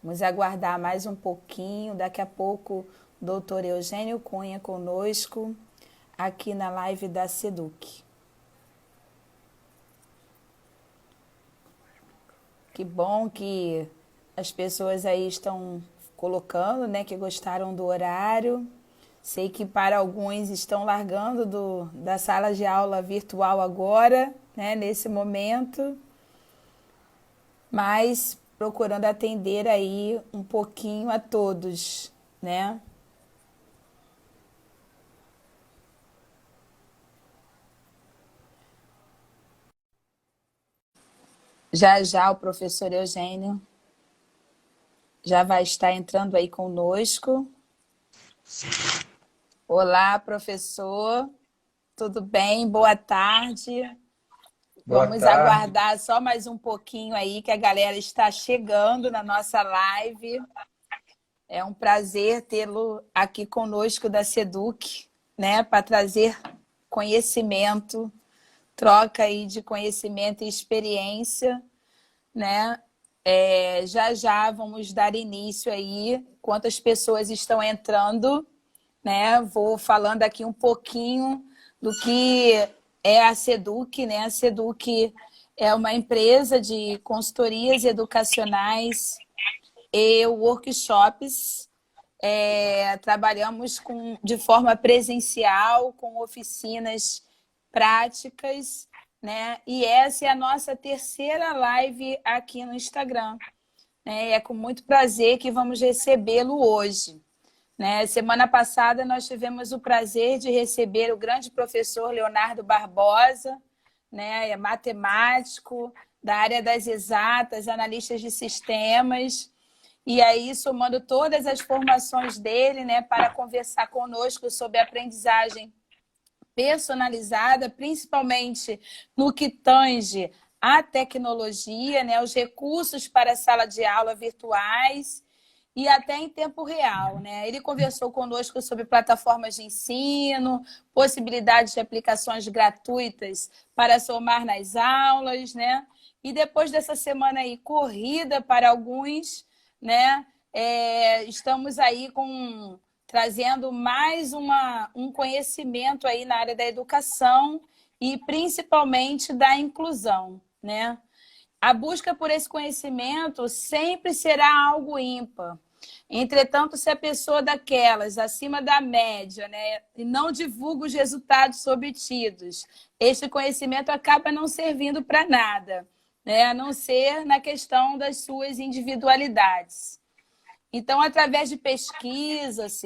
Vamos aguardar mais um pouquinho. Daqui a pouco, o doutor Eugênio Cunha conosco, aqui na live da SEDUC. Que bom que as pessoas aí estão colocando, né, que gostaram do horário. Sei que para alguns estão largando da sala de aula virtual agora, né, nesse momento, mas procurando atender aí um pouquinho a todos, né? Já já o professor Eugênio já vai estar entrando aí conosco. Olá, professor. Tudo bem? Boa tarde. Boa Vamos tarde. aguardar só mais um pouquinho aí que a galera está chegando na nossa live. É um prazer tê-lo aqui conosco da SEDUC, né, para trazer conhecimento, troca aí de conhecimento e experiência, né? Já já vamos dar início aí, quantas pessoas estão entrando, né? Vou falando aqui um pouquinho do que é a SEDUC, né? A SEDUC é uma empresa de consultorias educacionais e workshops. Trabalhamos de forma presencial, com oficinas práticas, né? E essa é a nossa terceira live aqui no Instagram, né? É com muito prazer que vamos recebê-lo hoje, né? Semana passada nós tivemos o prazer de receber o grande professor Leonardo Barbosa, né? É matemático da área das exatas, analista de sistemas, e aí somando todas as formações dele, né, para conversar conosco sobre aprendizagem personalizada, principalmente no que tange à tecnologia, né, os recursos para a sala de aula virtuais e até em tempo real, né? Ele conversou conosco sobre plataformas de ensino, possibilidades de aplicações gratuitas para somar nas aulas, né? E depois dessa semana aí corrida para alguns, né? Estamos aí trazendo mais um conhecimento aí na área da educação e principalmente da inclusão, né? A busca por esse conhecimento sempre será algo ímpar. Entretanto, se a pessoa daquelas acima da média, né, e não divulga os resultados obtidos, este conhecimento acaba não servindo para nada, né, a não ser na questão das suas individualidades. Então, através de pesquisas,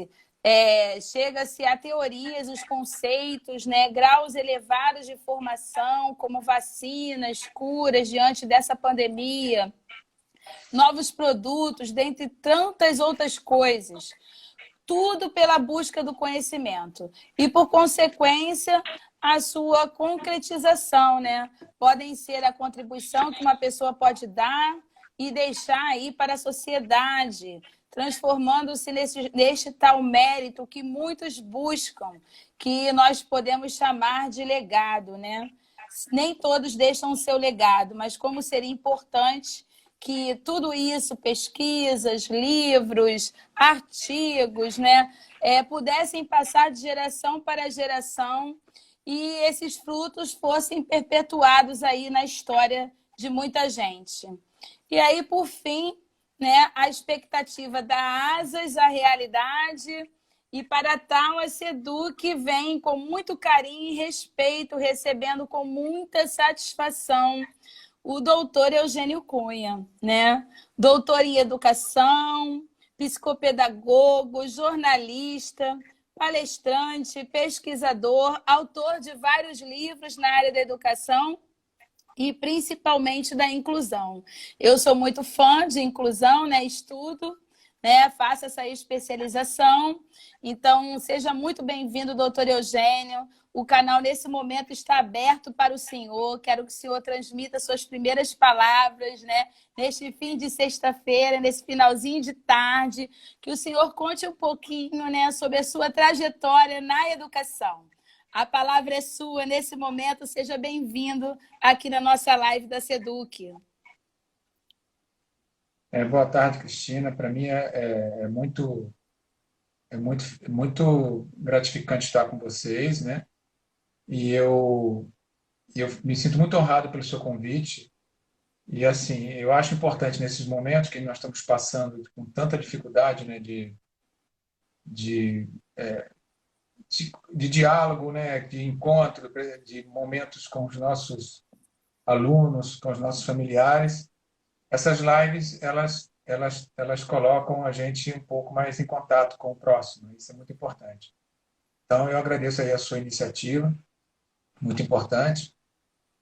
chega-se a teorias, os conceitos, né, graus elevados de formação, como vacinas, curas diante dessa pandemia, novos produtos, dentre tantas outras coisas. Tudo pela busca do conhecimento. E, por consequência, a sua concretização, né? Podem ser a contribuição que uma pessoa pode dar e deixar aí para a sociedade, transformando-se neste tal mérito que muitos buscam, que nós podemos chamar de legado, né? Nem todos deixam o seu legado, mas como seria importante que tudo isso, pesquisas, livros, artigos, né, pudessem passar de geração para geração e esses frutos fossem perpetuados aí na história de muita gente. E aí, por fim, né, a expectativa dá asas à realidade e para tal a SEDUC vem com muito carinho e respeito, recebendo com muita satisfação o doutor Eugênio Cunha, né? Doutor em educação, psicopedagogo, jornalista, palestrante, pesquisador, autor de vários livros na área da educação e principalmente da inclusão. Eu sou muito fã de inclusão, né? Estudo, né? Faço essa especialização. Então, seja muito bem-vindo, doutor Eugênio. O canal, nesse momento, está aberto para o senhor. Quero que o senhor transmita suas primeiras palavras, né? Neste fim de sexta-feira, nesse finalzinho de tarde, que o senhor conte um pouquinho, né, sobre a sua trajetória na educação. A palavra é sua nesse momento. Seja bem-vindo aqui na nossa live da SEDUC. Boa tarde, Cristina. Para mim muito gratificante estar com vocês, né? E eu me sinto muito honrado pelo seu convite. E assim, eu acho importante nesses momentos que nós estamos passando com tanta dificuldade, né, de, de diálogo, né, de encontro, de momentos com os nossos alunos, com os nossos familiares. Essas lives, elas colocam a gente um pouco mais em contato com o próximo. Isso é muito importante. Então, eu agradeço aí a sua iniciativa, muito importante.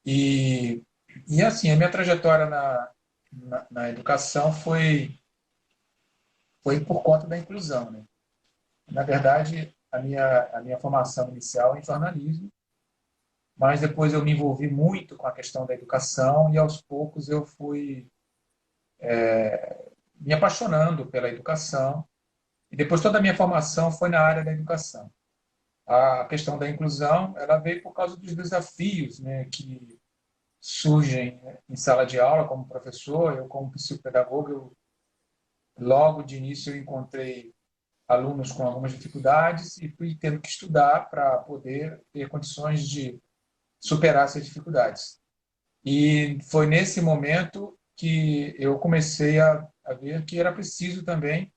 E, e assim, a minha trajetória na educação foi por conta da inclusão, né? Na verdade, a minha formação inicial é em jornalismo, mas depois eu me envolvi muito com a questão da educação e aos poucos eu fui me apaixonando pela educação. E depois toda a minha formação foi na área da educação. A questão da inclusão, ela veio por causa dos desafios, né, que surgem, né, em sala de aula como professor. Eu como psicopedagogo, logo de início eu encontrei alunos com algumas dificuldades e fui tendo que estudar para poder ter condições de superar essas dificuldades. E foi nesse momento que eu comecei a ver que era preciso também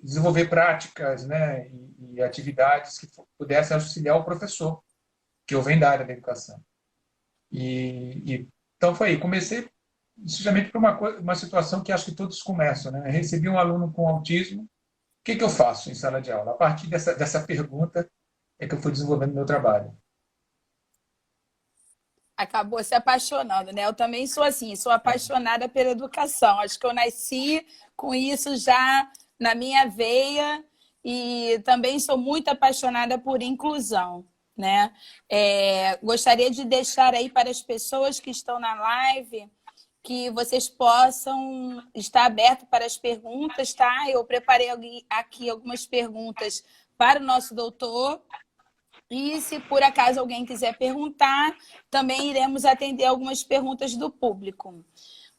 desenvolver práticas, né, e atividades que pudessem auxiliar o professor, que eu venho da área da educação. Então foi aí, comecei justamente por uma situação que acho que todos começam, né? Recebi um aluno com autismo, o que eu faço em sala de aula? A partir dessa pergunta é que eu fui desenvolvendo meu trabalho. Acabou se apaixonando, né? Eu também sou assim, sou apaixonada pela educação. Acho que eu nasci com isso já na minha veia e também sou muito apaixonada por inclusão, né? Gostaria de deixar aí para as pessoas que estão na live que vocês possam estar abertos para as perguntas, tá? Eu preparei aqui algumas perguntas para o nosso doutor. E se por acaso alguém quiser perguntar, também iremos atender algumas perguntas do público.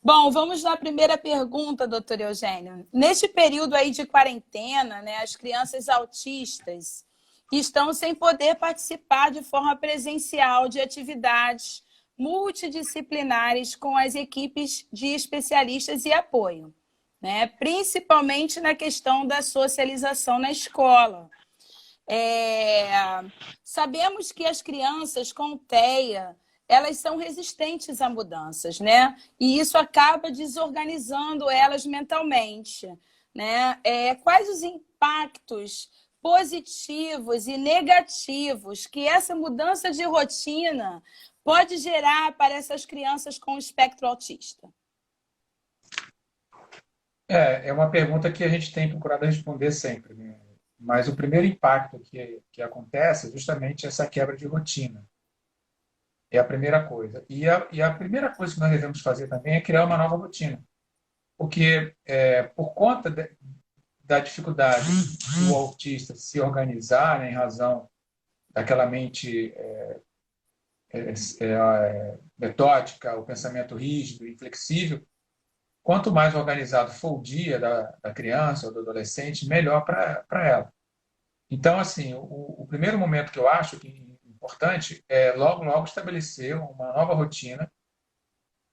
Bom, vamos na primeira pergunta, doutor Eugênio. Neste período aí de quarentena, né, as crianças autistas estão sem poder participar de forma presencial de atividades multidisciplinares com as equipes de especialistas e apoio, né, principalmente na questão da socialização na escola. Sabemos que as crianças com TEA, elas são resistentes a mudanças, né? E isso acaba desorganizando elas mentalmente, né? Quais os impactos positivos e negativos que essa mudança de rotina pode gerar para essas crianças com espectro autista? É uma pergunta que a gente tem procurado responder sempre, né? Mas o primeiro impacto que acontece é justamente essa quebra de rotina. É a primeira coisa. E a primeira coisa que nós devemos fazer também é criar uma nova rotina. Porque, por conta da dificuldade do autista se organizar, né, em razão daquela mente metódica, o pensamento rígido e flexível, quanto mais organizado for o dia da criança ou do adolescente, melhor para ela. Então, assim, o primeiro momento que eu acho que é importante é logo, logo estabelecer uma nova rotina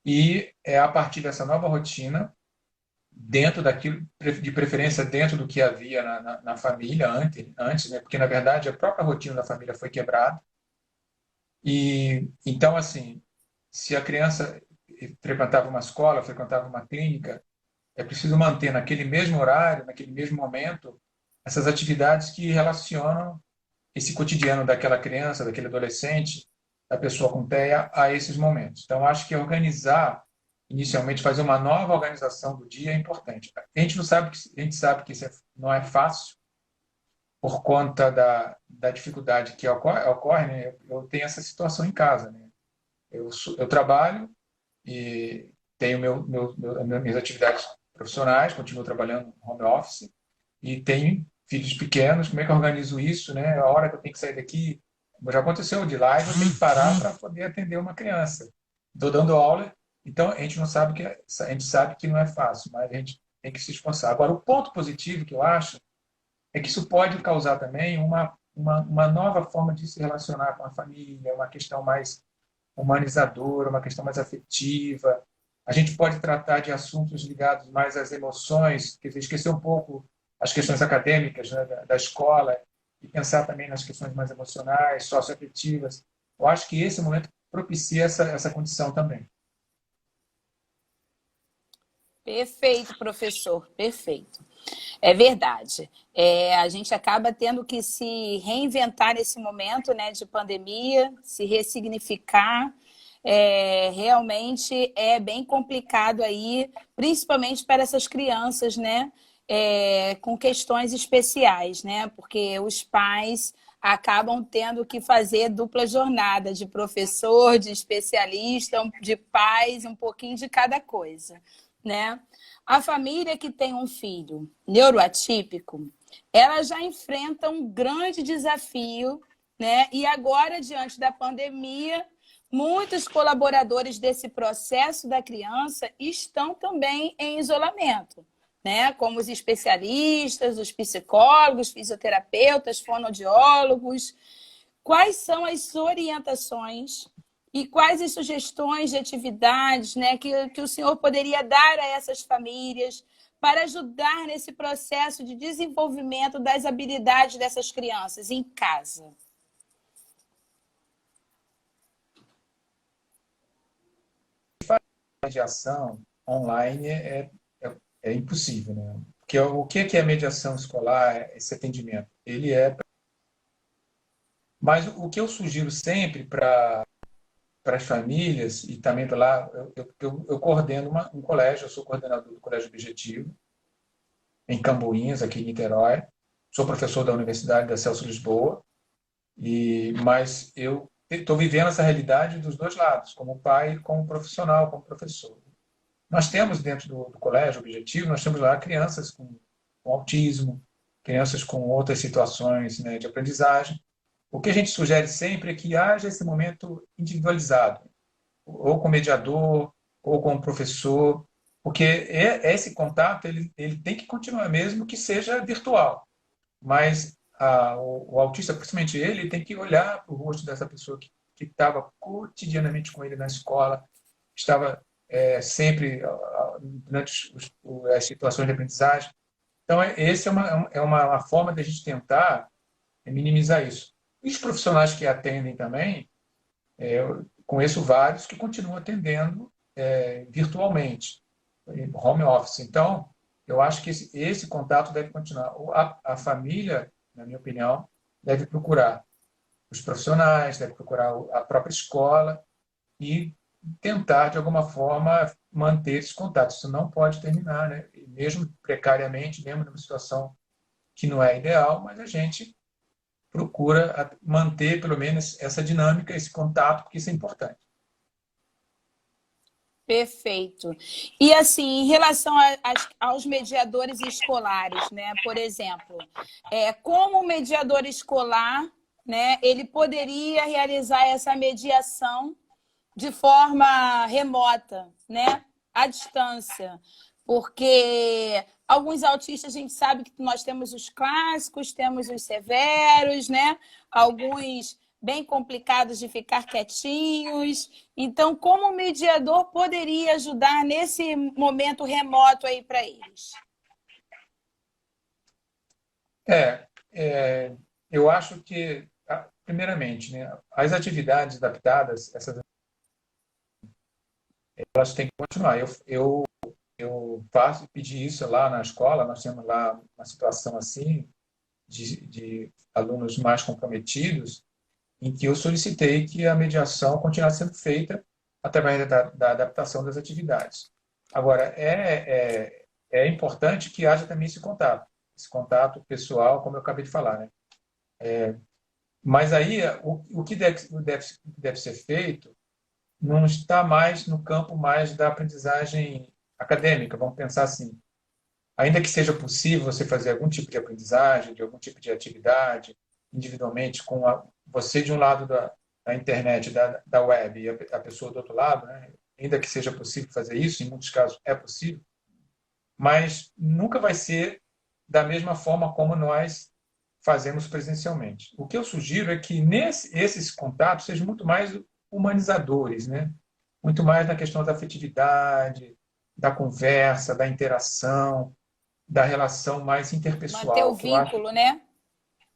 e a partir dessa nova rotina, dentro daquilo, de preferência dentro do que havia na família antes, né? Porque, na verdade, a própria rotina da família foi quebrada. E, então, assim, se a criança frequentava uma escola, frequentava uma clínica, é preciso manter naquele mesmo horário, naquele mesmo momento, essas atividades que relacionam esse cotidiano daquela criança, daquele adolescente, da pessoa com TEA a esses momentos. Então, acho que organizar, inicialmente, fazer uma nova organização do dia é importante. A gente sabe que isso não é fácil por conta da dificuldade que ocorre, né? Eu tenho essa situação em casa, né? Eu trabalho e tenho minhas atividades profissionais, continuo trabalhando no home office e tenho filhos pequenos. Como é que eu organizo isso, né? A hora que eu tenho que sair daqui, já aconteceu de live, eu tenho que parar para poder atender uma criança. Estou dando aula Então, a gente não sabe que a gente sabe que não é fácil, mas a gente tem que se esforçar. Agora, o ponto positivo que eu acho é que isso pode causar também uma nova forma de se relacionar com a família, uma questão mais humanizadora, uma questão mais afetiva. A gente pode tratar de assuntos ligados mais às emoções, quer dizer, esquecer um pouco as questões acadêmicas, né, da escola e pensar também nas questões mais emocionais, socioafetivas. Eu acho que esse momento propicia essa condição também. Perfeito, professor, perfeito. É verdade. A gente acaba tendo que se reinventar nesse momento, né, de pandemia, se ressignificar. Realmente é bem complicado aí, principalmente para essas crianças, né, com questões especiais, né, porque os pais acabam tendo que fazer dupla jornada de professor, de especialista, de pais, um pouquinho de cada coisa, né? A família que tem um filho neuroatípico, ela já enfrenta um grande desafio, né? E agora, diante da pandemia, muitos colaboradores desse processo da criança estão também em isolamento, né? Como os especialistas, os psicólogos, fisioterapeutas, fonoaudiólogos. Quais são as orientações e quais as sugestões de atividades, né, que o senhor poderia dar a essas famílias para ajudar nesse processo de desenvolvimento das habilidades dessas crianças em casa? A mediação online é impossível, né? Porque o que é a mediação escolar, esse atendimento? Ele é. Mas o que eu sugiro sempre para as famílias, e também para lá, eu coordeno um colégio, eu sou coordenador do Colégio Objetivo, em Camboinhas, aqui em Niterói. Sou professor da Universidade da Celso Lisboa, mas eu estou vivendo essa realidade dos dois lados, como pai, como profissional, como professor. Nós temos dentro do Colégio Objetivo, nós temos lá crianças com autismo, crianças com outras situações, né, de aprendizagem. O que a gente sugere sempre é que haja esse momento individualizado, ou com o mediador, ou com o professor, porque esse contato ele tem que continuar, mesmo que seja virtual. Mas o autista, principalmente ele, tem que olhar para o rosto dessa pessoa que estava cotidianamente com ele na escola, estava sempre durante as situações de aprendizagem. Então, essa é uma forma de a gente tentar minimizar isso. E os profissionais que atendem também, eu conheço vários que continuam atendendo virtualmente, em home office. Então, eu acho que esse contato deve continuar. A família, na minha opinião, deve procurar os profissionais, deve procurar a própria escola e tentar, de alguma forma, manter esse contato. Isso não pode terminar, né? E mesmo precariamente, mesmo numa situação que não é ideal, mas a gente procura manter, pelo menos, essa dinâmica, esse contato, porque isso é importante. Perfeito. E assim, em relação aos mediadores escolares, né? Por exemplo, como o mediador escolar, né, ele poderia realizar essa mediação de forma remota, né, à distância, porque alguns autistas a gente sabe que nós temos os clássicos, temos os severos, né, alguns bem complicados de ficar quietinhos. Então, como o mediador poderia ajudar nesse momento remoto aí para eles? É, é, eu acho que, primeiramente, né, as atividades adaptadas, elas têm que continuar. Eu pedi isso lá na escola, nós temos lá uma situação assim, de alunos mais comprometidos, em que eu solicitei que a mediação continuasse sendo feita através da adaptação das atividades. Agora, é importante que haja também esse contato pessoal, como eu acabei de falar, né? Mas aí, o que deve ser feito não está mais no campo mais da aprendizagem acadêmica, vamos pensar assim. Ainda que seja possível você fazer algum tipo de aprendizagem, de algum tipo de atividade, individualmente, você de um lado da internet, da web, e a pessoa do outro lado, né? ainda que seja possível fazer isso, em muitos casos é possível, mas nunca vai ser da mesma forma como nós fazemos presencialmente. O que eu sugiro é que esses contatos sejam muito mais humanizadores, né? Muito mais na questão da afetividade, da conversa, da interação, da relação mais Manter o interpessoal, que eu acho vínculo, né?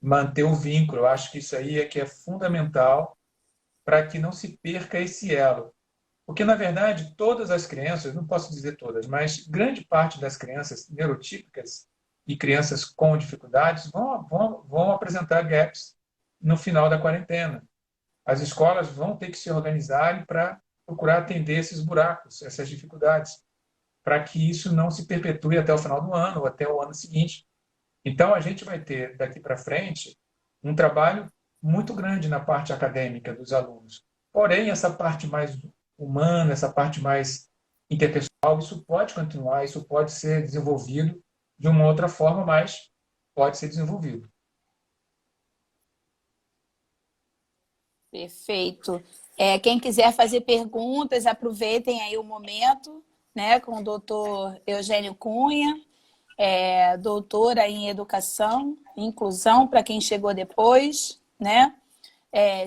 manter o vínculo, eu acho que isso aí é que é fundamental para que não se perca esse elo. Porque, na verdade, todas as crianças, não posso dizer todas, mas grande parte das crianças neurotípicas e crianças com dificuldades vão apresentar gaps no final da quarentena. As escolas vão ter que se organizarem para procurar atender esses buracos, essas dificuldades, para que isso não se perpetue até o final do ano ou até o ano seguinte. Então, a gente vai ter, daqui para frente, um trabalho muito grande na parte acadêmica dos alunos. Porém, essa parte mais humana, essa parte mais interpessoal, isso pode continuar, isso pode ser desenvolvido de uma outra forma, mas pode ser desenvolvido. Perfeito. Quem quiser fazer perguntas, aproveitem aí o momento, né, com o doutor Eugênio Cunha, doutora em Educação e Inclusão, para quem chegou depois, né?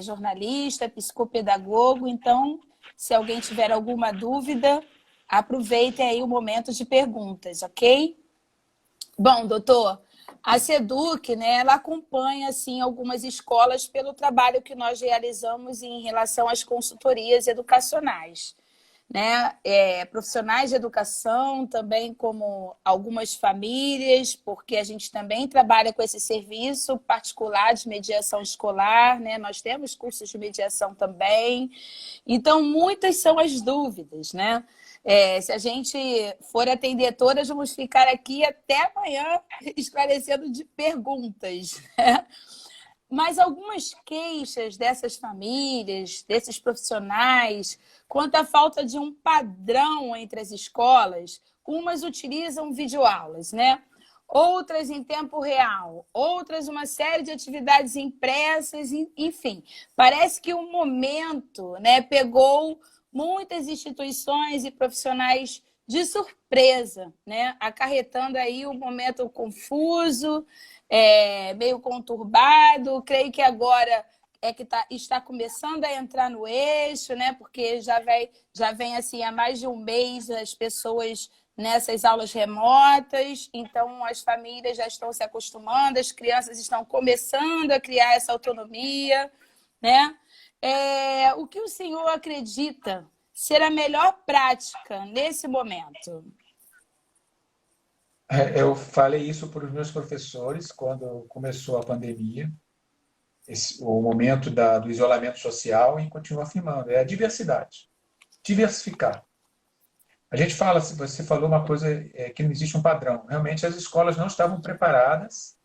Jornalista, psicopedagogo. Então, se alguém tiver alguma dúvida, aproveitem aí o momento de perguntas, ok? Bom, doutor, a SEDUC, né, ela acompanha assim, algumas escolas pelo trabalho que nós realizamos em relação às consultorias educacionais. Né? Profissionais de educação, também como algumas famílias, porque a gente também trabalha com esse serviço particular de mediação escolar, né? Nós temos cursos de mediação também. Então, muitas são as dúvidas, né? Se a gente for atender todas, vamos ficar aqui até amanhã esclarecendo de perguntas, né? Mas algumas queixas dessas famílias, desses profissionais, quanto à falta de um padrão entre as escolas, umas utilizam videoaulas, né? Outras em tempo real, outras uma série de atividades impressas, enfim. Parece que o momento, né, pegou muitas instituições e profissionais de surpresa, né? Acarretando aí um momento confuso, meio conturbado. Creio que agora que está começando a entrar no eixo, né? Porque já vem assim há mais de um mês as pessoas nessas aulas remotas, então as famílias já estão se acostumando, as crianças estão começando a criar essa autonomia, né? O que o senhor acredita ser a melhor prática nesse momento? Eu falei isso para os meus professores quando começou a pandemia, o momento do isolamento social, e continuo afirmando, é a diversidade, diversificar. A gente fala, se você falou uma coisa, que não existe um padrão. Realmente as escolas não estavam preparadas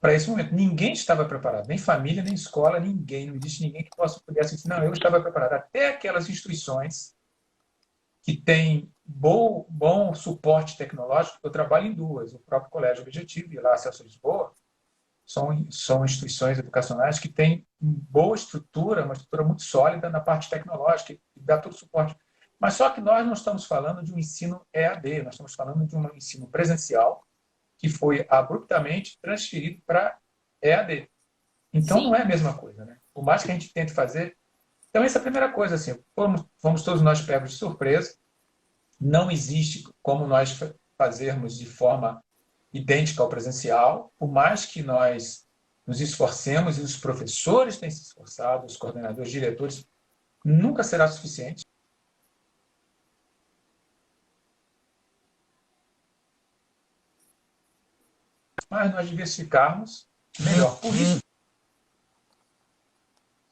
para esse momento. Ninguém estava preparado, nem família, nem escola, ninguém. Não existe ninguém que pudesse dizer, não, eu estava preparado. Até aquelas instituições que têm bom suporte tecnológico, eu trabalho em duas. O próprio Colégio Objetivo e lá Celso Lisboa são instituições educacionais que têm boa estrutura, uma estrutura muito sólida na parte tecnológica, e dá todo o suporte. Mas só que nós não estamos falando de um ensino EAD, nós estamos falando de um ensino presencial que foi abruptamente transferido para EAD. Então, Sim. não é a mesma coisa, né? Por mais que a gente tente fazer... Então, essa é a primeira coisa, assim, fomos todos nós pegos de surpresa, não existe como nós fazermos de forma idêntica ao presencial, por mais que nós nos esforcemos, e os professores têm se esforçado, os coordenadores, os diretores, nunca será suficiente. Mas nós diversificarmos, melhor. Por isso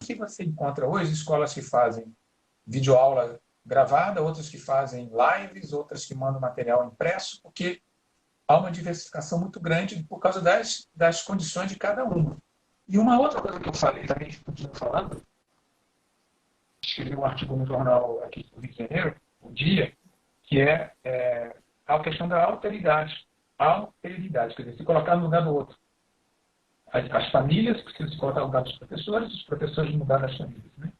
que você encontra hoje escolas que fazem videoaula gravada, outras que fazem lives, outras que mandam material impresso, porque há uma diversificação muito grande por causa das condições de cada uma. E uma outra coisa que eu falei também, que continuo falando, escrevi um artigo no jornal aqui do Rio de Janeiro, o Dia, que é a questão da alteridade. Alteridade, quer dizer, se colocar no lugar do outro. As famílias precisam se colocar no lugar dos professores, os professores no lugar das famílias. Né?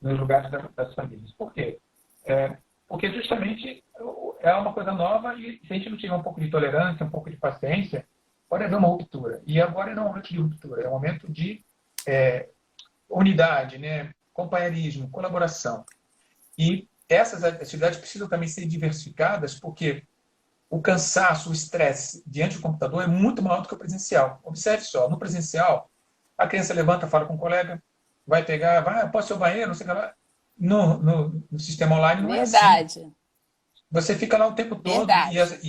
nos lugares das famílias. Por quê? Porque justamente é uma coisa nova e se a gente não tiver um pouco de tolerância, um pouco de paciência, pode haver uma ruptura. E agora não é um momento de ruptura, é um momento de unidade, né? Companheirismo, colaboração. E essas atividades precisam também ser diversificadas, porque o cansaço, o estresse diante do computador é muito maior do que o presencial. Observe só, no presencial, a criança levanta, fala com o colega, vai pegar, posso ir ao banheiro, não sei o que lá. No sistema online não é assim. Verdade, Você fica lá o tempo todo verdade.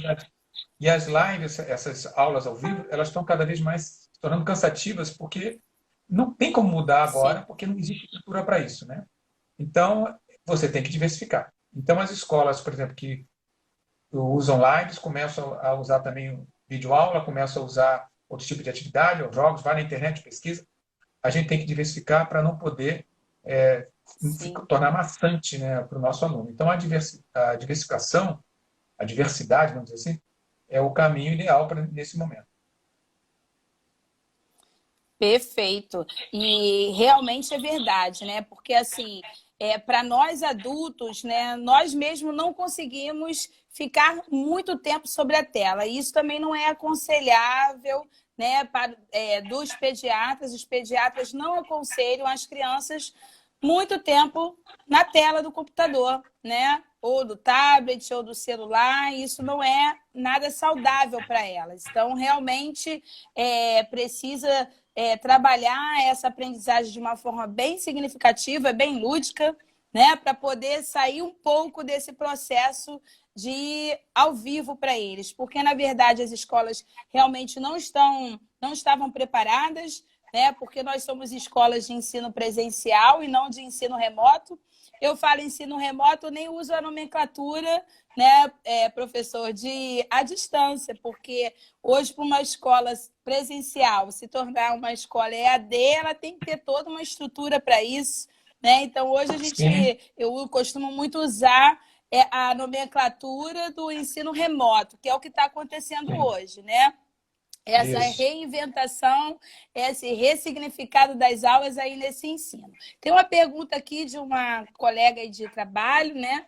e as lives, essas aulas ao vivo, elas estão cada vez mais se tornando cansativas, porque não tem como mudar agora, Sim. porque não existe estrutura para isso, né? Então, você tem que diversificar. Então, as escolas, por exemplo, que usam lives, começam a usar também videoaula, começam a usar outro tipo de atividade, ou jogos, vai na internet, pesquisa. A gente tem que diversificar para não poder Sim. tornar maçante, né, para o nosso aluno. Então, a diversificação, a diversidade, vamos dizer assim, é o caminho ideal nesse momento. Perfeito. E realmente é verdade, né? Porque assim, para nós adultos, né, nós mesmos não conseguimos ficar muito tempo sobre a tela. E isso também não é aconselhável, né, dos pediatras. Os pediatras não aconselham as crianças muito tempo na tela do computador, né? Ou do tablet, ou do celular. Isso não é nada saudável para elas. Então, realmente, precisa trabalhar essa aprendizagem de uma forma bem significativa, bem lúdica, né, para poder sair um pouco desse processo de ir ao vivo para eles, porque na verdade as escolas realmente não estavam preparadas, né, porque nós somos escolas de ensino presencial e não de ensino remoto. Eu falo ensino remoto, nem uso a nomenclatura, né, professor, de à distância, porque hoje, para uma escola presencial se tornar uma escola EAD, ela tem que ter toda uma estrutura para isso, né? Então, hoje Sim, eu costumo muito usar a nomenclatura do ensino remoto, que é o que está acontecendo sim, hoje, né? Essa isso. reinventação, esse ressignificado das aulas aí nesse ensino. Tem uma pergunta aqui de uma colega de trabalho, né?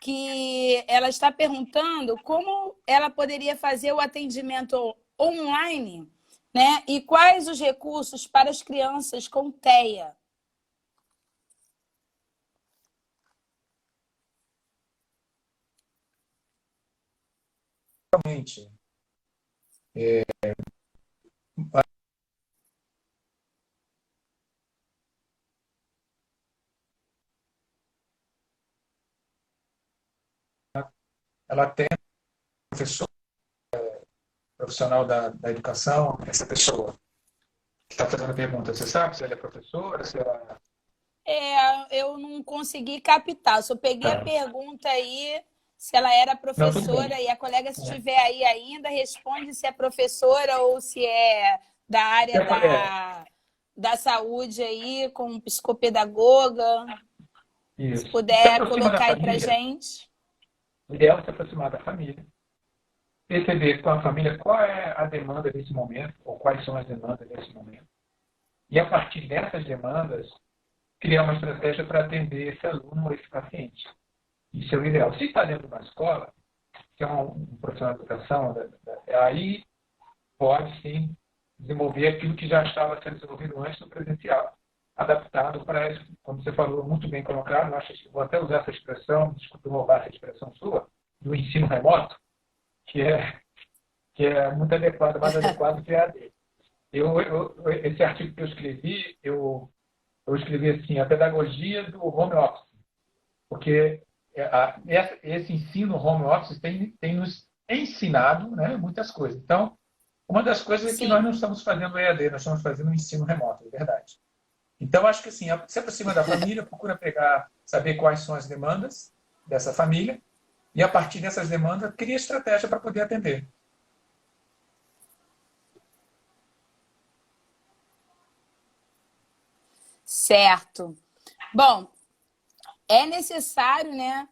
Que ela está perguntando como ela poderia fazer o atendimento online, né? E quais os recursos para as crianças com TEA. Realmente, ela tem um professor profissional da educação, essa pessoa que está fazendo a pergunta, você sabe se ela é professora, se ela... Eu não consegui captar, só peguei a Tá. pergunta aí, se ela era Não, tudo bem. professora, e a colega, se estiver aí ainda, responde se é professora ou se é da área da saúde aí, com psicopedagoga. Se Isso. Se puder aproxima da colocar aí para família, gente. o ideal é se aproximar da família, perceber com a família qual é a demanda desse momento, ou quais são as demandas desse momento. E, a partir dessas demandas, criar uma estratégia para atender esse aluno ou esse paciente. Isso é o ideal. Se está dentro de uma escola, que é um profissional de educação, aí pode, sim, desenvolver aquilo que já estava sendo desenvolvido antes no presencial, adaptado para, como você falou, muito bem colocado, acho que vou até usar essa expressão, desculpe roubar essa expressão sua, do ensino remoto, que é muito adequado, mais adequado que a AD. Esse artigo que eu escrevi, eu escrevi assim, a pedagogia do home office, porque esse ensino home office tem nos ensinado, né, muitas coisas. Então, uma das coisas é que nós Sim, não estamos fazendo EAD, nós estamos fazendo um ensino remoto, é verdade. Então, acho que assim, se aproxima da família, procura pegar, saber quais são as demandas dessa família, e a partir dessas demandas, cria estratégia para poder atender. certo. Bom, é necessário, né,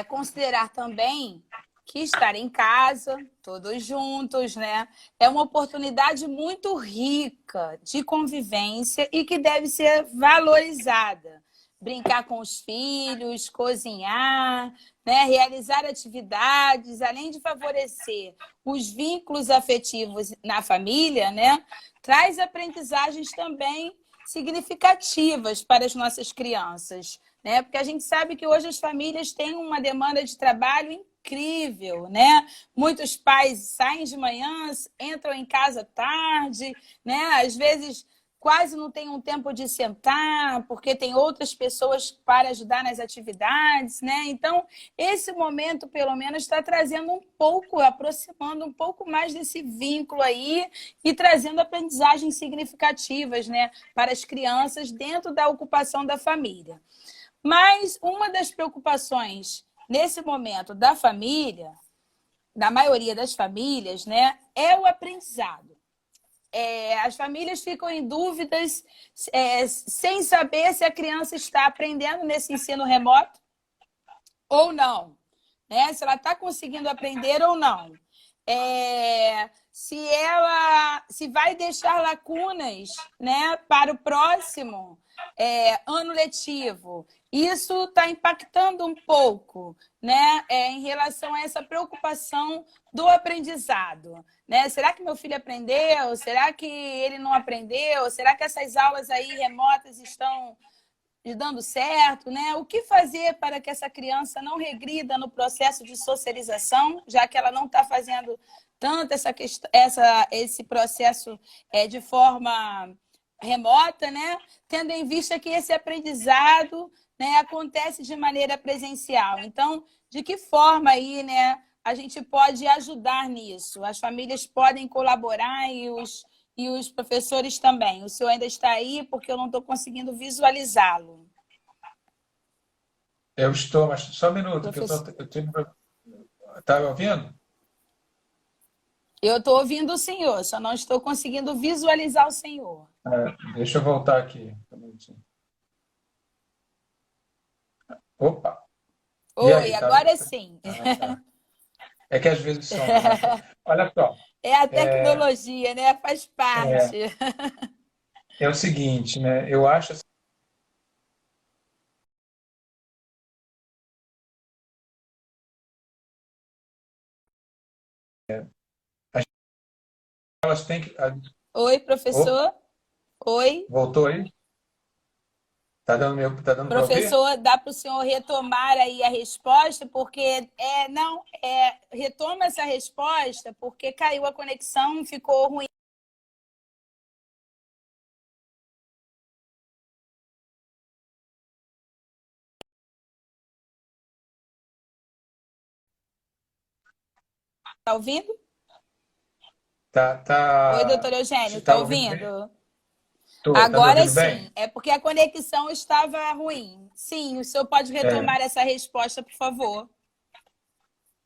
considerar também que estar em casa, todos juntos, né, é uma oportunidade muito rica de convivência e que deve ser valorizada. brincar com os filhos, cozinhar, né? Realizar atividades, além de favorecer os vínculos afetivos na família, né? Traz aprendizagens também significativas para as nossas crianças, né? Porque a gente sabe que hoje as famílias têm uma demanda de trabalho incrível, né? Muitos pais saem de manhã, entram em casa tarde, né? Às vezes quase não tem um tempo de sentar, porque tem outras pessoas para ajudar nas atividades, né? Então, esse momento, pelo menos, está trazendo um pouco, aproximando um pouco mais desse vínculo aí e trazendo aprendizagens significativas, né, para as crianças dentro da ocupação da família. Mas uma das preocupações nesse momento da família, da maioria das famílias, né, é o aprendizado. As famílias ficam em dúvidas sem saber se a criança está aprendendo nesse ensino remoto ou não, né? Se ela está conseguindo aprender ou não. Se vai deixar lacunas, né, para o próximo ano letivo. Isso está impactando um pouco, né, em relação a essa preocupação do aprendizado. Né? Será que meu filho aprendeu? Será que ele não aprendeu? Será que essas aulas aí remotas estão dando certo? Né? O que fazer para que essa criança não regrida no processo de socialização, já que ela não está fazendo tanto esse processo de forma remota, né? Tendo em vista que esse aprendizado, né, acontece de maneira presencial. Então, de que forma aí, né, a gente pode ajudar nisso? As famílias podem colaborar e os professores também. O senhor ainda está aí porque eu não estou conseguindo visualizá-lo. Eu estou, mas só um minuto, Professor... que eu tenho... Está me ouvindo? Eu estou ouvindo o senhor, só não estou conseguindo visualizar o senhor. Deixa eu voltar aqui. Opa! E Oi, aí, tá? agora sim. Tá. É que às vezes some, né? Olha só, É a tecnologia, né? Faz parte. é o seguinte, né? Eu acho assim, elas têm que. Oi, Opa, professor. Oi. voltou aí? Tá dando para ouvir? Professor, dá para o senhor retomar aí a resposta, porque retoma essa resposta, porque caiu a conexão, ficou ruim. Está ouvindo? Oi, doutor Eugênio, Você está está ouvindo bem? ouvindo? Tá me Agora ouvindo sim, bem? é porque a conexão estava ruim. Sim, o senhor pode É, retomar essa resposta, por favor.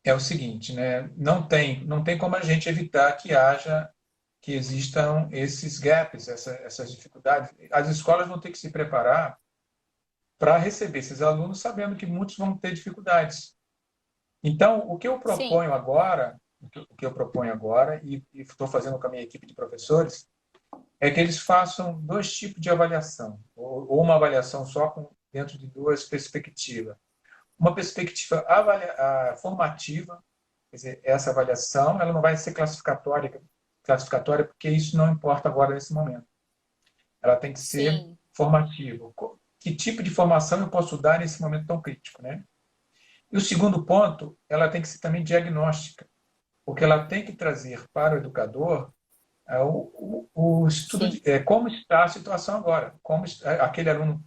é o seguinte, né? Não tem como a gente evitar que existam esses gaps, essas dificuldades. As escolas vão ter que se preparar para receber esses alunos, sabendo que muitos vão ter dificuldades. Então, o que eu Sim, proponho agora, e estou fazendo com a minha equipe de professores, é que eles façam dois tipos de avaliação, ou uma avaliação só dentro de duas perspectivas. Uma perspectiva formativa, quer dizer, essa avaliação ela não vai ser classificatória porque isso não importa agora nesse momento. Ela tem que ser sim, formativa. Que tipo de formação eu posso dar nesse momento tão crítico, né? E o segundo ponto, ela tem que ser também diagnóstica, porque ela tem que trazer para o educador o estudo sim, de como está a situação agora, como aquele aluno,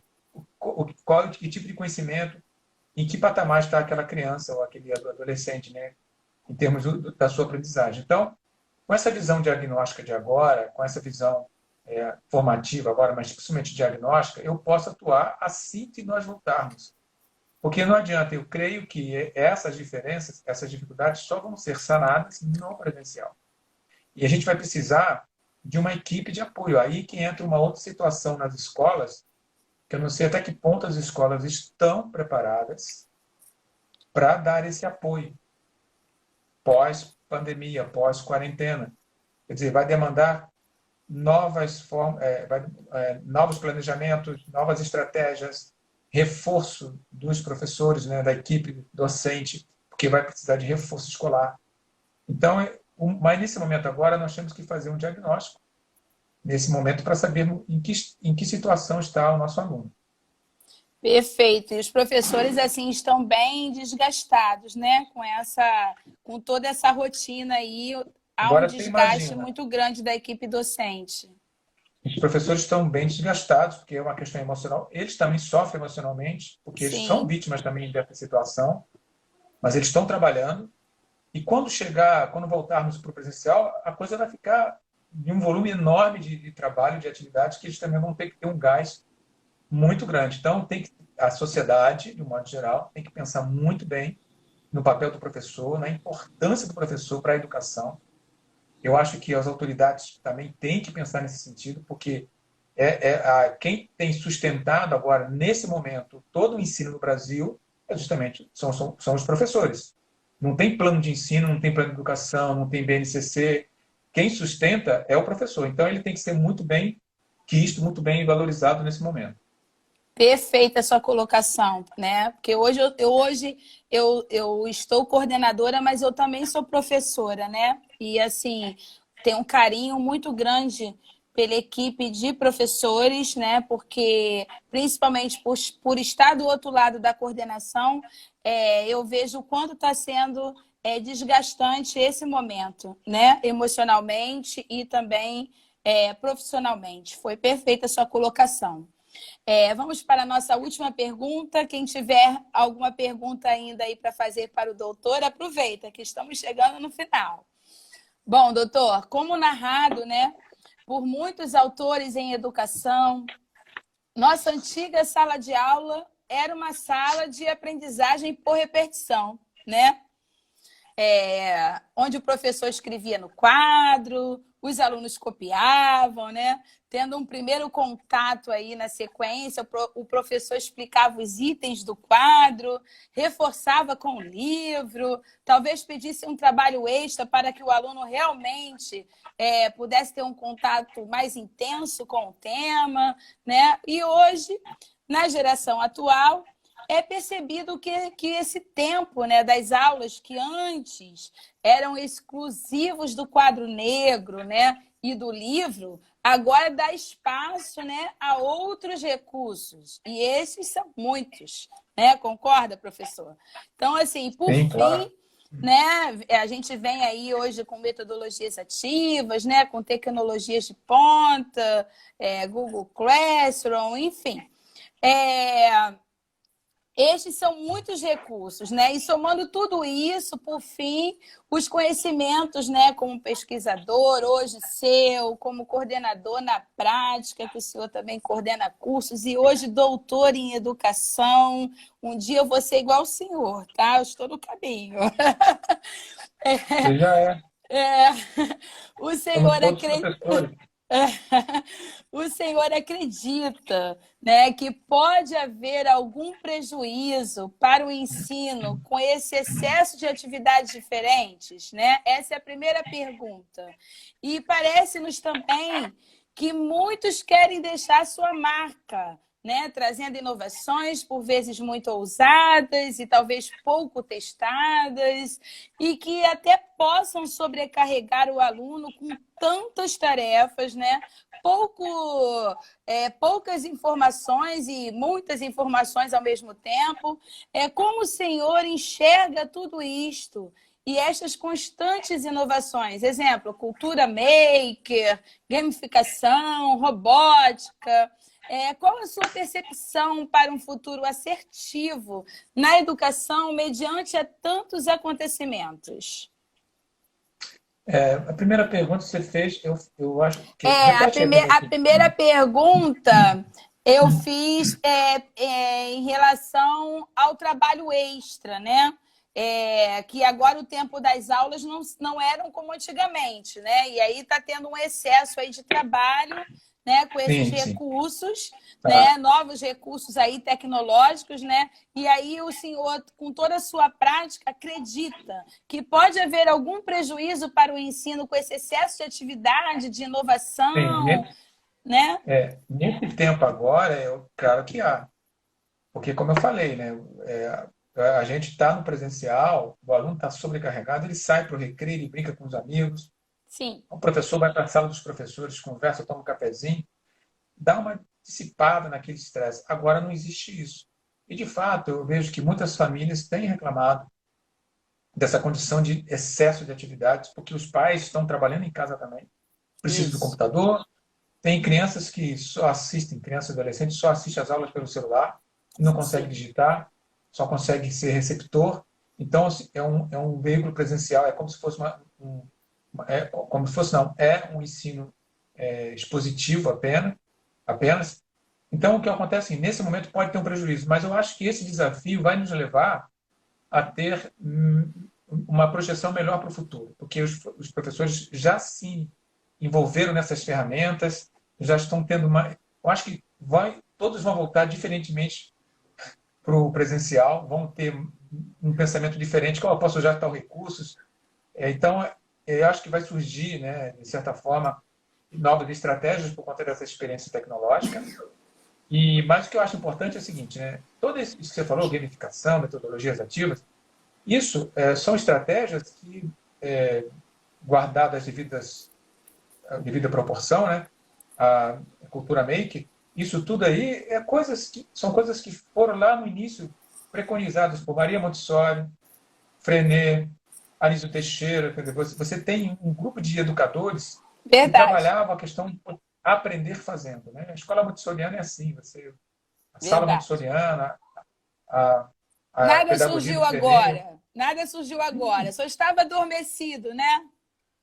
que tipo de conhecimento, em que patamar está aquela criança ou aquele adolescente, né, em termos da sua aprendizagem. Então, com essa visão diagnóstica de agora, com essa visão formativa agora, mas principalmente diagnóstica, eu posso atuar assim que nós voltarmos. Porque não adianta, eu creio que essas diferenças, essas dificuldades só vão ser sanadas no presencial. E a gente vai precisar de uma equipe de apoio. Aí que entra uma outra situação nas escolas, que eu não sei até que ponto as escolas estão preparadas para dar esse apoio pós-pandemia, pós-quarentena. Quer dizer, vai demandar novos planejamentos, novas estratégias, reforço dos professores, né, da equipe docente, porque vai precisar de reforço escolar. Então, mas nesse momento agora, nós temos que fazer um diagnóstico, nesse momento, para saber em que situação está o nosso aluno. Perfeito. E os professores, assim, estão bem desgastados, né? Com toda essa rotina aí, há um Agora, você desgaste imagina, muito grande da equipe docente. os professores estão bem desgastados, porque é uma questão emocional. Eles também sofrem emocionalmente, porque eles são Sim, vítimas também dessa situação, mas eles estão trabalhando. E quando voltarmos para o presencial, a coisa vai ficar de um volume enorme de trabalho, de atividades, que eles também vão ter que ter um gás muito grande. Então, a sociedade, de um modo geral, tem que pensar muito bem no papel do professor, na importância do professor para a educação. Eu acho que as autoridades também têm que pensar nesse sentido, porque quem tem sustentado agora, nesse momento, todo o ensino no Brasil, justamente são os professores. Não tem plano de ensino, não tem plano de educação, não tem BNCC. Quem sustenta é o professor. Então, ele tem que ser muito bem quisto, muito bem valorizado nesse momento. perfeita a sua colocação, né? Porque hoje eu estou coordenadora, mas eu também sou professora, né? E assim, tenho um carinho muito grande pela equipe de professores, né? Porque principalmente por estar do outro lado da coordenação, eu vejo o quanto está sendo desgastante esse momento, né? Emocionalmente e também profissionalmente. Foi perfeita a sua colocação. Vamos para a nossa última pergunta. Quem tiver alguma pergunta ainda aí para fazer para o doutor, aproveita, que estamos chegando no final. Bom, doutor, como narrado, né, por muitos autores em educação, nossa antiga sala de aula era uma sala de aprendizagem por repetição, né? Onde o professor escrevia no quadro, os alunos copiavam, né? Tendo um primeiro contato aí na sequência, o professor explicava os itens do quadro, reforçava com o livro, talvez pedisse um trabalho extra para que o aluno realmente pudesse ter um contato mais intenso com o tema, né? E hoje, na geração atual, é percebido que esse tempo, né, das aulas que antes eram exclusivos do quadro negro, né, e do livro, agora dá espaço, né, a outros recursos. E esses são muitos, né? Concorda, professor? Então, assim, por Sim, fim, claro. né, a gente vem aí hoje com metodologias ativas, né, com tecnologias de ponta, Google Classroom, enfim. É, Estes são muitos recursos, né? E somando tudo isso, por fim, os conhecimentos, né, como pesquisador, hoje seu, como coordenador na prática, que o senhor também coordena cursos, e hoje doutor em educação. Um dia eu vou ser igual ao senhor, tá? Eu estou no caminho. Você já é. É, o Somos senhor todos acredita. professores. O senhor acredita, né, que pode haver algum prejuízo para o ensino com esse excesso de atividades diferentes, né? Essa é a primeira pergunta. E parece-nos também que muitos querem deixar sua marca, né, trazendo inovações por vezes muito ousadas e talvez pouco testadas, e que até possam sobrecarregar o aluno com tantas tarefas, né? Poucas informações e muitas informações ao mesmo tempo. Como o senhor enxerga tudo isto? E estas constantes inovações, exemplo, cultura maker, gamificação, robótica. Qual a sua percepção para um futuro assertivo na educação mediante a tantos acontecimentos? A primeira pergunta que você fez, eu acho que. Repete aí para A ver. primeira pergunta eu fiz em relação ao trabalho extra, né? Que agora o tempo das aulas não eram como antigamente, né? E aí está tendo um excesso aí de trabalho, né? Com esses Sim, sim. recursos, Tá. né? Novos recursos aí tecnológicos, né? E aí o senhor, com toda a sua prática, acredita que pode haver algum prejuízo para o ensino com esse excesso de atividade, de Sim, inovação, né? nesse tempo agora, claro que há. Porque, como eu falei, né, a gente está no presencial, o aluno está sobrecarregado, ele sai para o recreio, ele brinca com os amigos, Sim, o professor vai para a sala dos professores, conversa, toma um cafezinho, dá uma dissipada naquele estresse. Agora não existe isso. E, de fato, eu vejo que muitas famílias têm reclamado dessa condição de excesso de atividades, porque os pais estão trabalhando em casa também, precisam do isso. computador. Tem crianças que só assistem, crianças e adolescentes só assistem as aulas pelo celular, não consegue Sim, digitar, só consegue ser receptor. Então, assim, é um veículo presencial, é como se fosse como se fosse, não, é um ensino expositivo apenas. Então, o que acontece, nesse momento pode ter um prejuízo, mas eu acho que esse desafio vai nos levar a ter uma projeção melhor para o futuro, porque os professores já se envolveram nessas ferramentas, já estão tendo uma. Eu acho que todos vão voltar diferentemente para o presencial, vão ter um pensamento diferente, como eu posso usar tal recursos. Então, eu acho que vai surgir, né, de certa forma, novas estratégias por conta dessa experiência tecnológica. Mas o que eu acho importante é o seguinte, né, tudo isso que você falou, gamificação, metodologias ativas, isso são estratégias que, guardadas a devida proporção, né, a cultura make, isso tudo aí são coisas que foram lá no início preconizadas por Maria Montessori, Frenet, Anísio Teixeira. Quer dizer, você tem um grupo de educadores que verdade, trabalhavam a questão de aprender fazendo. Né? A escola montessoriana é assim, a sala verdade. montessoriana, a, a Nada pedagogia do surgiu Frenet, agora. Nada surgiu agora. Só estava adormecido, né?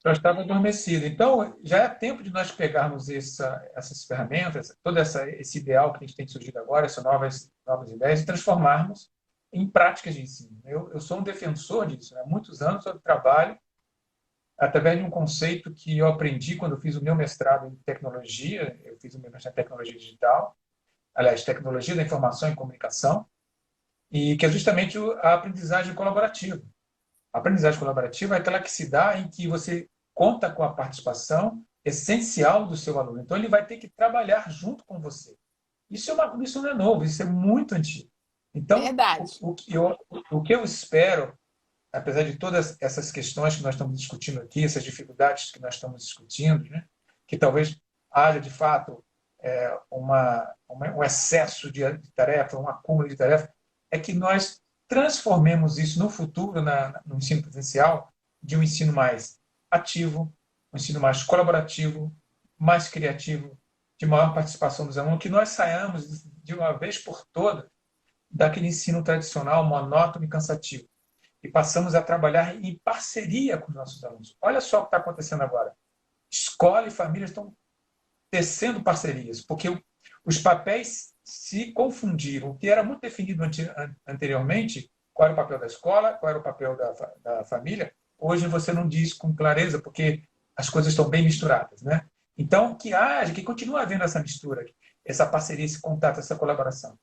já estava adormecido. Então, já é tempo de nós pegarmos essas ferramentas, esse ideal que a gente tem surgido agora, essas novas ideias, e transformarmos em práticas de ensino. Eu sou um defensor disso. Né? Há muitos anos eu trabalho através de um conceito que eu aprendi quando eu fiz o meu mestrado em tecnologia. Eu fiz o meu mestrado em tecnologia digital, aliás, tecnologia da informação e comunicação, e que é justamente a aprendizagem colaborativa. A aprendizagem colaborativa é aquela que se dá em que você conta com a participação essencial do seu aluno. Então, ele vai ter que trabalhar junto com você. Isso não é novo, isso é muito antigo. Então, Verdade. o que eu espero, apesar de todas essas questões que nós estamos discutindo aqui, essas dificuldades que nós estamos discutindo, né, que talvez haja, de fato, um excesso de tarefa, um acúmulo de tarefa, é que nós transformemos isso no futuro, no ensino presencial, de um ensino mais ativo, um ensino mais colaborativo, mais criativo, de maior participação dos alunos, que nós saiamos de uma vez por todas daquele ensino tradicional, monótono e cansativo, e passamos a trabalhar em parceria com os nossos alunos. Olha só o que está acontecendo agora. Escola e família estão tecendo parcerias, porque os papéis se confundiram. O que era muito definido anteriormente, qual era o papel da escola, qual era o papel da família, hoje você não diz com clareza, porque as coisas estão bem misturadas. Né? Então, que continue havendo essa mistura, essa parceria, esse contato, essa colaboração.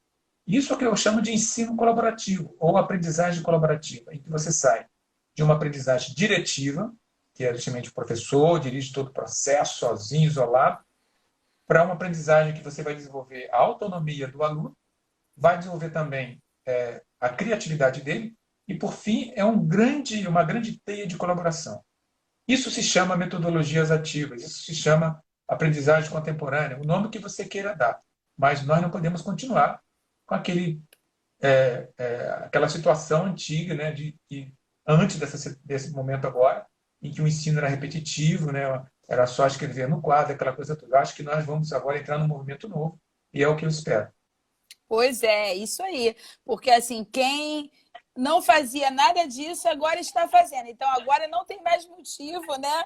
Isso é o que eu chamo de ensino colaborativo, ou aprendizagem colaborativa, em que você sai de uma aprendizagem diretiva, que é justamente o professor dirige todo o processo sozinho, isolado, para uma aprendizagem que você vai desenvolver a autonomia do aluno, vai desenvolver também a criatividade dele, e, por fim, uma grande teia de colaboração. Isso se chama metodologias ativas, isso se chama aprendizagem contemporânea, o nome que você queira dar. Mas nós não podemos continuar com aquela situação antiga, né, antes desse momento agora, em que o ensino era repetitivo, né, era só escrever no quadro, aquela coisa toda. Eu acho que nós vamos agora entrar num movimento novo, e é o que eu espero. Pois é, isso aí. Porque assim, quem não fazia nada disso agora está fazendo. Então agora não tem mais motivo, né,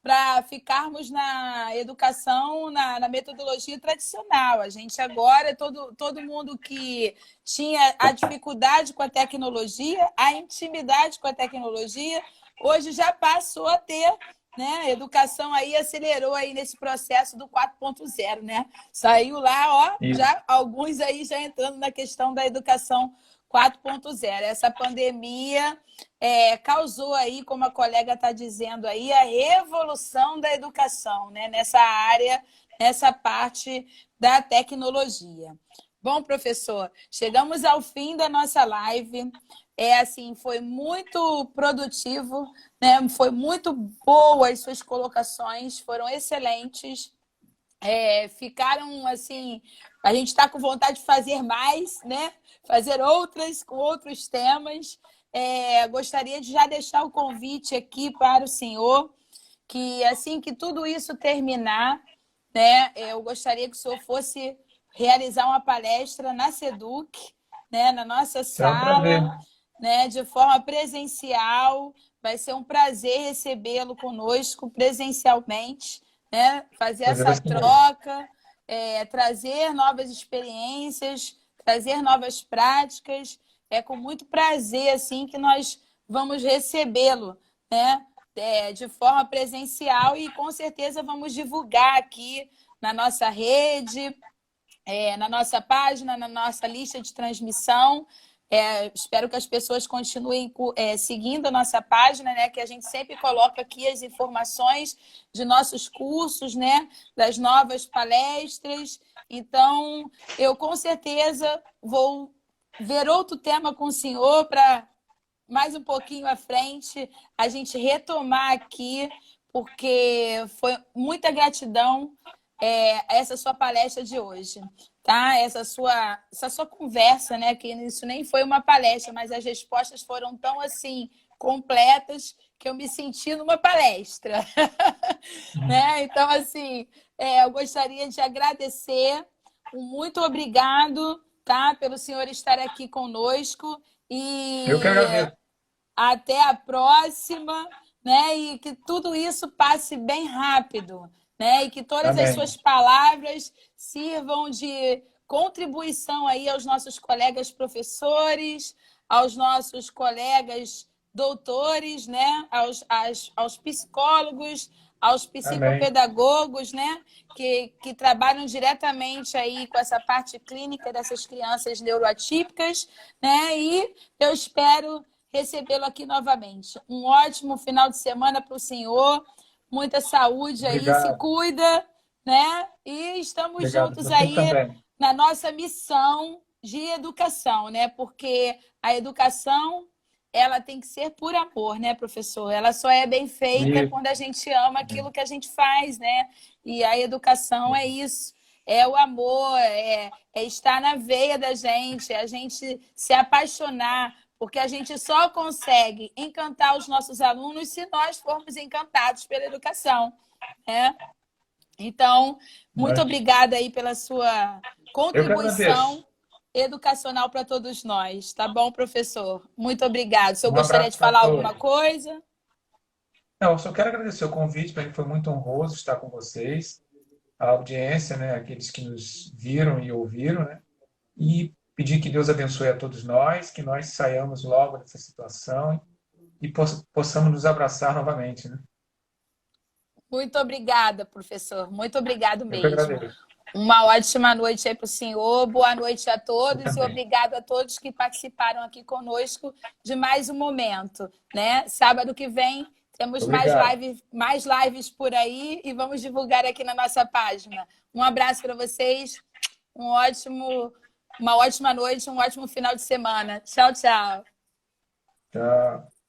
para ficarmos na educação, na metodologia tradicional. A gente agora, todo mundo que tinha a dificuldade com a tecnologia, a intimidade com a tecnologia, hoje já passou a ter, né? A educação aí acelerou aí nesse processo do 4.0, né? Saiu lá, ó, Isso. já alguns aí já entrando na questão da educação 4.0. Essa pandemia causou aí, como a colega está dizendo aí, a revolução da educação, né? Nessa área, nessa parte da tecnologia. Bom, professor, chegamos ao fim da nossa live. Assim, foi muito produtivo, né? Foi muito boa as suas colocações, foram excelentes. Ficaram assim, a gente está com vontade de fazer mais, né? Fazer outras com outros temas. Gostaria de já deixar o convite aqui para o senhor, que assim que tudo isso terminar, né, eu gostaria que o senhor fosse realizar uma palestra na SEDUC, né, na nossa Será um prazer. sala, né, de forma presencial. Vai ser um prazer recebê-lo conosco presencialmente, né, fazer Prazer essa vai ser meu. troca, trazer novas experiências, trazer novas práticas. É com muito prazer assim que nós vamos recebê-lo, né, de forma presencial, e com certeza vamos divulgar aqui na nossa rede, na nossa página, na nossa lista de transmissão. Espero que as pessoas continuem seguindo a nossa página, né? Que a gente sempre coloca aqui as informações de nossos cursos, né? Das novas palestras. Então, eu com certeza vou ver outro tema com o senhor para mais um pouquinho à frente a gente retomar aqui, porque foi muita gratidão essa sua palestra de hoje, tá? Essa sua conversa, né? Que isso nem foi uma palestra, mas as respostas foram tão assim completas que eu me senti numa palestra, né? Então, assim, eu gostaria de agradecer, um muito obrigado, tá? Pelo senhor estar aqui conosco, Eu que e agradeço. até a próxima, né? E que tudo isso passe bem rápido, né? E que todas as Amém. suas palavras sirvam de contribuição aí aos nossos colegas professores, aos nossos colegas doutores, né? Aos psicólogos, aos Amém. psicopedagogos, né? Que trabalham diretamente aí com essa parte clínica dessas crianças neuroatípicas, né? E eu espero recebê-lo aqui novamente. Um ótimo final de semana para o senhor, muita saúde aí, se Obrigado. cuida, né? E estamos Obrigado. juntos Você aí também. na nossa missão de educação, né? Porque a educação, ela tem que ser por amor, né, professor? Ela só é bem feita E quando a gente ama aquilo que a gente faz, né? E a educação é isso. É o amor, é estar na veia da gente, é a gente se apaixonar, porque a gente só consegue encantar os nossos alunos se nós formos encantados pela educação, né? Então, muito nós, obrigada aí pela sua eu que agradeço. contribuição educacional para todos nós, tá bom, professor? Muito obrigado. Se eu Um gostaria abraço de para falar alguma todos. coisa? Não, eu só quero agradecer o convite, para mim foi muito honroso estar com vocês, a audiência, né, aqueles que nos viram e ouviram, né, e pedir que Deus abençoe a todos nós, que nós saiamos logo dessa situação e possamos nos abraçar novamente, né? Muito obrigada, professor. Muito obrigado Eu que mesmo. agradeço. Uma ótima noite aí para o senhor, boa noite a Você todos e também. obrigado a todos que participaram aqui conosco de mais um momento, né? Sábado que vem temos Obrigado. mais lives por aí e vamos divulgar aqui na nossa página. Um abraço para vocês, uma ótima noite, um ótimo final de semana. Tchau, tchau. Tchau.